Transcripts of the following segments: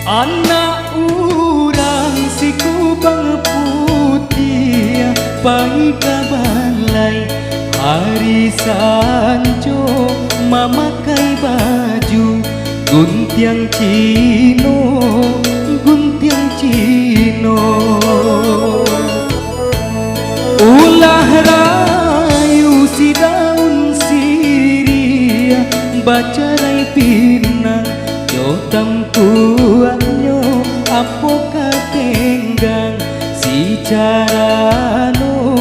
Anak urang si kubang putih pai kabalai hari sanjo memakai baju guntiang Cino ulah rayu si daun sirih baca rai pinang jotam kuanyo apo katenggang si carano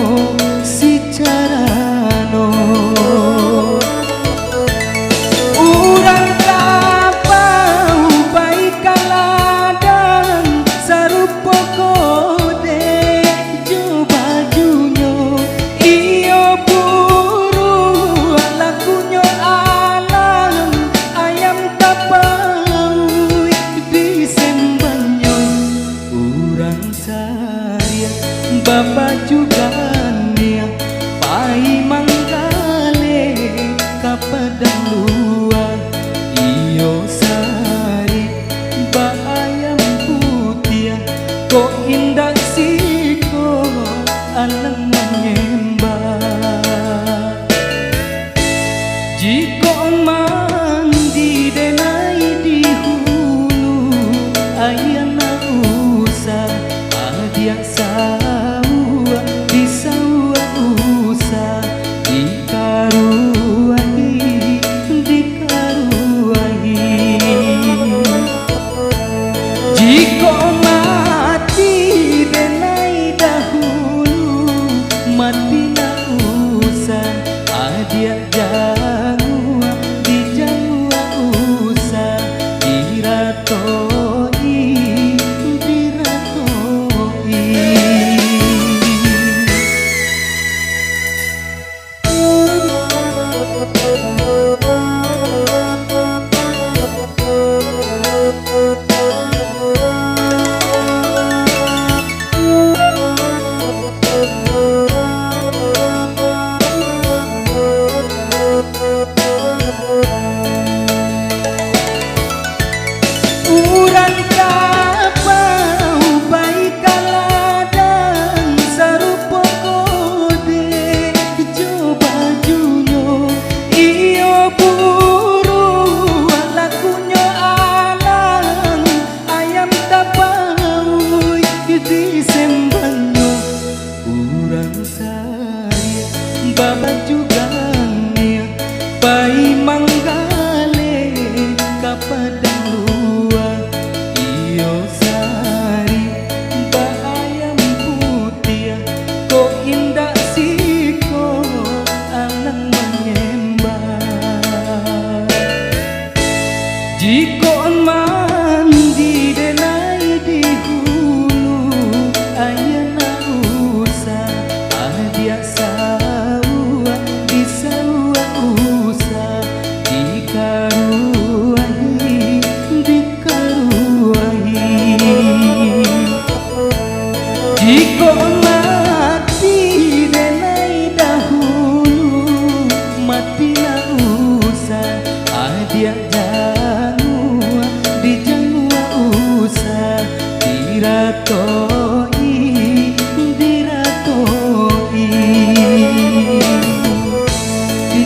urang kapau baik kaladang sarupo kode jo bajunyo iyo buru lakunyo alang ayam tapau disembanyo urang saria bapak juga nia pai manggale kapadang luar iyo sari ba ayam putih kok indah siko alang menyembah jiko mandi denai di hulu ayana usah adia sawa di sawa usah dikaruahi jiko mati denai dahulu mati na usah adia jangua di jangua usah diratoi urang kapau baik kaladang sarupo kode jo bajunyo iyo buru lakunyo alang ayam tapau disembanyo urang saya bapak juga nia pai manggale kapadang luar iyo sari ba ayam putih kok indah siko alang menyembah jiko mandi denai di hulu ayana usah adia sawa di sawa usah dikaruahi jiko mati denai dahulu mati na usah adia jangua di jangua usah diratoi di